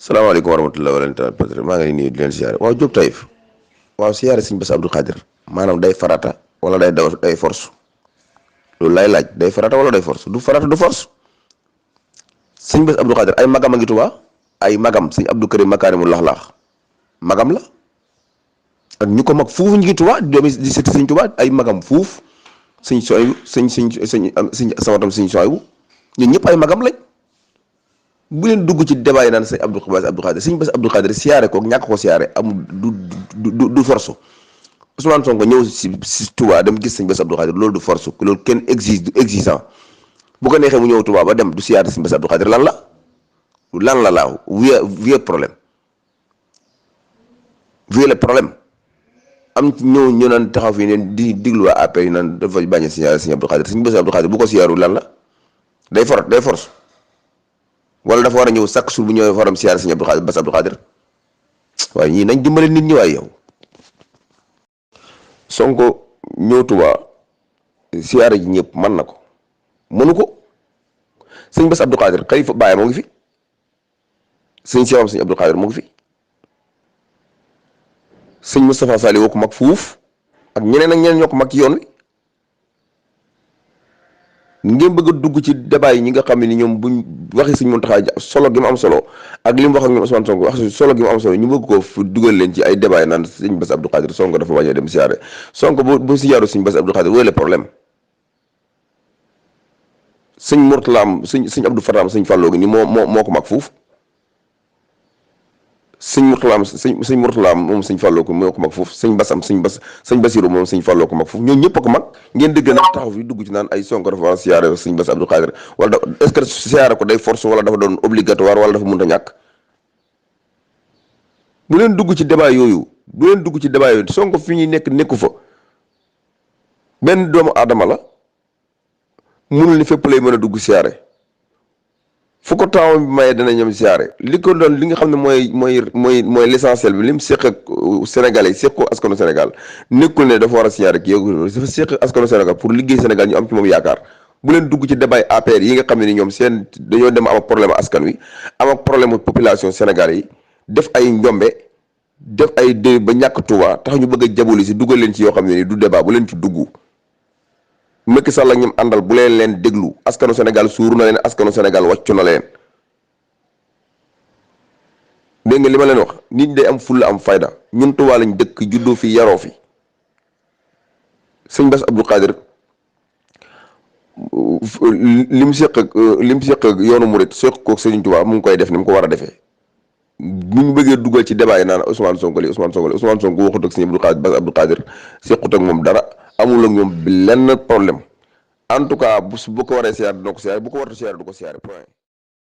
salaamaaleykum wa rahmatulah wa rahmatulah maa ngi nuyu di leen siyaare waaw Diop Taïf waaw siyaare sëñ Bass Abdou Khadir maanaam day farata wala day force loolu lay laaj day farata wala day force du farata du force sëñ Bass Abdou Khadir ay magam a ngi Tuubaa ay magam sëñ Abdou Karim Makaarimul Laxlaax magam la ak ñu ko mag fuuf ñu ngi Tuubaa doomi di sëti sëñ Tuubaa ay magam fuuf sëñ Soybu sëñ sama tam sëñ Soybu ñun ñëpp ay magam lañ. bu leen dugg ci débat yi naan sëñ Bass Abdou Khadir sëñ Bass Abdou Khadir siyaare ko ñàkk ko siyaare amul du force Ousmane Sonko ñëw si Touba dem gis sëñ Bass Abdou Khadir loolu du force loolu kenn du exigeant bu ko neexee mu ñëw Touba ba dem du siyaare sëñ Bass Abdou Khadir lan la laaw vieux problème vieux le problème am ñëw ñu naan taxaw fii neen di diglu waa APR yi naan dafa bañ a siyaare sëñ Abdou Khadir sëñ Bass Abdou Khadir bu ko siyaaru lan la day force wala dafa war a ñëw chaque jour bu ñëwee faram siyaare sëñ Bass Abdou Khadir waaye ñii nañ dimbale nit ñi waaye yow Sonko ñëw Tuubaa siyaare ji ñëpp mën na ko mënu ko sëñ Bass Abdou Khadir xalifa baay moo ngi fi sëñ Abdou Khadir moo ngi fi sëñ Moustapha Sali woo ko mag fuuf ak ñeneen ñoo ko mag ci yoon wi ngeen bëgg a dugg ci débat yi ñi nga xam ne ni ñoom buñ waxi Sëñ Muntaxa solo gi mu am solo ak li mu wax ak ñoom Ousmane Sonko wax solo gi mu am solo ñu bëgg ko dugal leen ci ay débat yi naan Sëñ Bass Abdou Khadir Sonko dafa bañ a dem siyaare Sonko bu siyaaru Sëñ Bass Abdou Khadir wooy le problème sëñ Murtalaam sëñ Abdou Fataam sëñ Fallou gi ni moo ko mag fuuf sëñ Murtalaam moom sëñ Fallou ko moo ko mag foofu sëñ Basiru moom sëñ Fallou ko mag foofu ñooñu ñëpp a ko mag ngeen dëgg nag taxaw fi dugg ci naan ay Sonko dafa siyaare sëñ Bass Abdou Khadir wala est-ce que siyaare ko day force wala dafa doon obligatoire wala dafa mënta ñàkk bu leen dugg ci débat yooyu Sonko fi ñuy nekku fa benn doomu aadama la mënul ni fépp lay mën a dugg siyaare fu ko temps bi maye dana ñoom siyaare li nga xam ne mooy l'essentiel bi lim seq ak Sénégalais yi seq ko askanu Sénégal nekkul ne dafa war a siyaare ak yow dafa seq askanu Sénégal pour liggéey Sénégal ñu am ci moom yaakaar bu leen dugg ci débat APR yi nga xam ne ni ñoom dañoo dem am ak problème askan wi am ak problème population Sénégal yi def ay njombe def ay dé ba ñàkk Tuuba tax ñu bëgg a jaboli si dugal leen ci yoo xam ne ni du débat bu leen ci dugg Macky Sall ak ñoom àndal bu leen déglu askanu Sénégal suur na leen askanu Sénégal wàccu na leen dégg nga li ma leen wax nit ñi day am fulla am fayda ñun Tuubaa lañ dëkk juddoo fi yaroo fi sëñ Bass Abdou Khadir lim seq ak yoonu murit seq ko sëñ Tuubaa mu ngi koy def ni mu ko war a defee bu ñu bëggee dugal ci débat yi naan Ousmane Sonko waxut ak sëñ Bass Abdou Khadir sequt ak moom dara amul ak ñoom lenn problème en tout cas bu ko waree siyaare dina ko siyaare bu ko wartu siyaare du ko siyaare point